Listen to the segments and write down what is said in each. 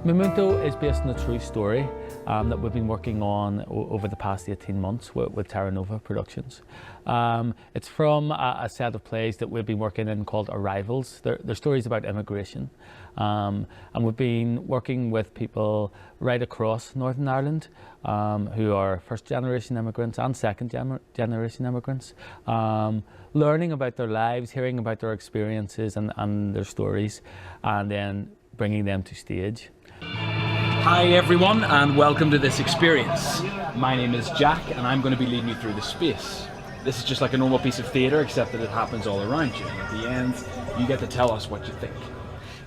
Mi Mundo is based on a true story that we've been working on over the past 18 months with Terra Nova Productions. It's from a set of plays that we've been working in called Arrivals. They're stories about immigration. And we've been working with people right across Northern Ireland who are first-generation immigrants and second-generation immigrants, learning about their lives, hearing about their experiences and their stories, and then bringing them to stage. Hi everyone, and welcome to this experience. My name is Jack and I'm going to be leading you through the space. This is just like a normal piece of theatre, except that it happens all around you, and at the end you get to tell us what you think.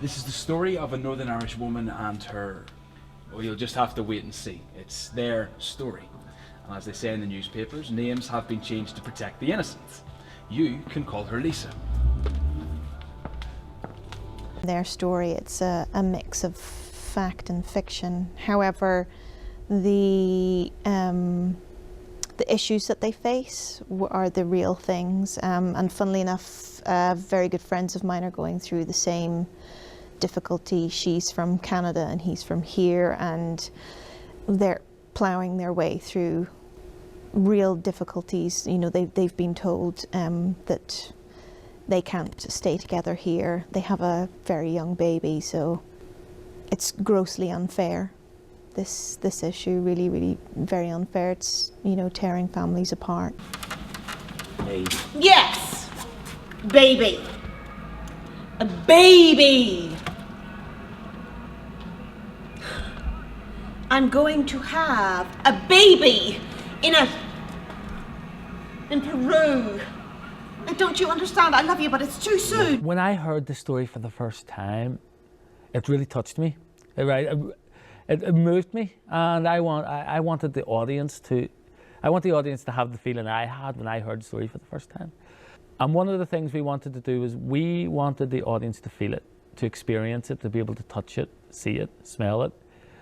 This is the story of a Northern Irish woman and her, well, you'll just have to wait and see. It's their story. And as they say in the newspapers, names have been changed to protect the innocent. You can call her Lisa. Their story, it's a mix of fact and fiction. However, the issues that they face are the real things. And funnily enough, very good friends of mine are going through the same difficulty. She's from Canada and he's from here, and they're ploughing their way through real difficulties. You know, they've been told that they can't stay together here. They have a very young baby, so it's grossly unfair. This issue, really very unfair. It's, you know, tearing families apart. Hey. Yes! Baby! A baby! I'm going to have a baby in Peru. And don't you understand? I love you, but it's too soon. When I heard the story for the first time, it really touched me. It moved me, and I wanted the audience to have the feeling I had when I heard the story for the first time. And one of the things we wanted to do was we wanted the audience to feel it, to experience it, to be able to touch it, see it, smell it.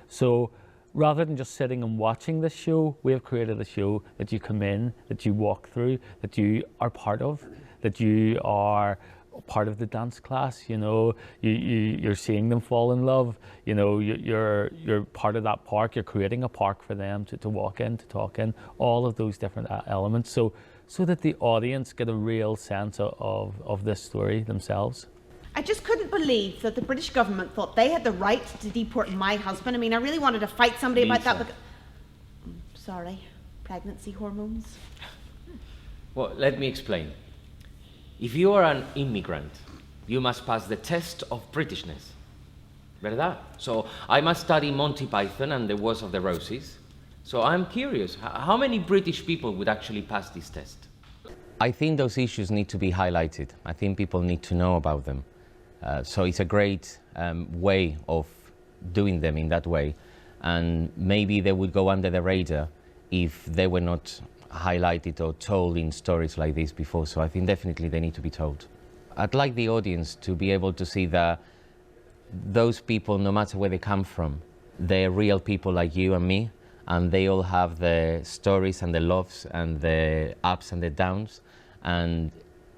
So rather than just sitting and watching this show, we have created a show that you come in, that you walk through, that you are part of, that you are part of the dance class. You know, you're seeing them fall in love. You know, you're part of that park. You're creating a park for them to walk in, to talk in, all of those different elements, so that the audience get a real sense of this story themselves. I just couldn't believe that the British government thought they had the right to deport my husband. I mean, I really wanted to fight somebody about that. Sorry, pregnancy hormones. Well, let me explain. If you are an immigrant, you must pass the test of Britishness. ¿Verdad? So I must study Monty Python and the Wars of the Roses. So I'm curious, how many British people would actually pass this test? I think those issues need to be highlighted. I think people need to know about them. So it's a great way of doing them in that way. And maybe they would go under the radar if they were not highlighted or told in stories like this before. So I think definitely they need to be told. I'd like the audience to be able to see that those people, no matter where they come from, they're real people like you and me, and they all have the stories and the loves and the ups and the downs, and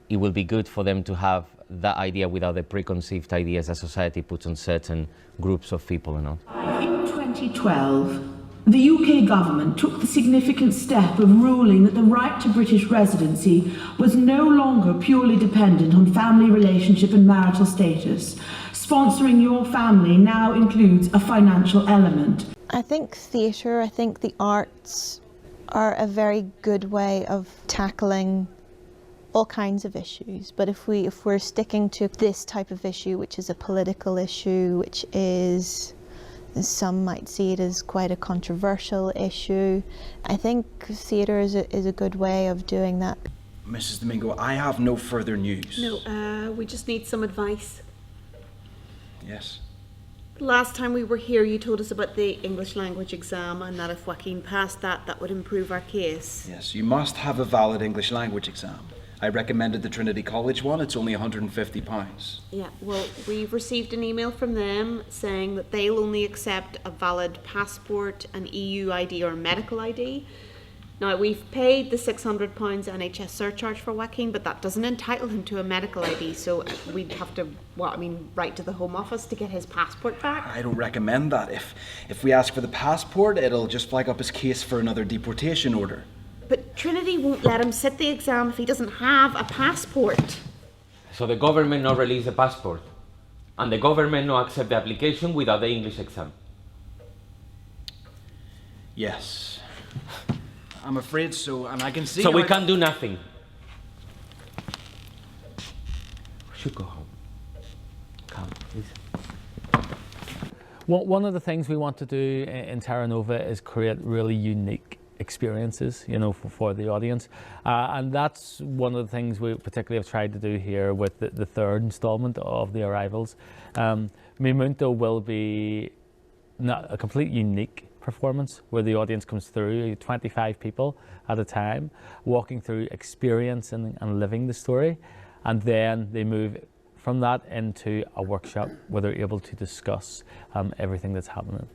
it will be good for them to have that idea without the preconceived ideas that society puts on certain groups of people and all. In 2012, the UK government took the significant step of ruling that the right to British residency was no longer purely dependent on family relationship and marital status. Sponsoring your family now includes a financial element. I think theatre, I think the arts are a very good way of tackling all kinds of issues. But if we're sticking to this type of issue, which is a political issue, which is, some might see it as quite a controversial issue, I think theatre is a good way of doing that. Mrs. Domingo, I have no further news. No, we just need some advice. Yes. Last time we were here, you told us about the English language exam, and that if Joaquin passed that, that would improve our case. Yes, you must have a valid English language exam. I recommended the Trinity College one. It's only £150. Yeah, well, we've received an email from them saying that they'll only accept a valid passport, an EU ID or medical ID. Now, we've paid the £600 NHS surcharge for Joaquin, but that doesn't entitle him to a medical ID, so we'd have to, write to the Home Office to get his passport back. I don't recommend that. If we ask for the passport, it'll just flag up his case for another deportation order. But Trinity won't let him sit the exam if he doesn't have a passport. So the government no release the passport, and the government no accept the application without the English exam. Yes. I'm afraid so, and I can see... So we can't do nothing. We should go home. Come, please. One of the things we want to do in Terra Nova is create really unique experiences, for the audience. And that's one of the things we particularly have tried to do here with the third installment of the Arrivals. Mi Mundo will be a complete unique performance where the audience comes through, 25 people at a time, walking through experience and living the story, and then they move from that into a workshop where they're able to discuss everything that's happening.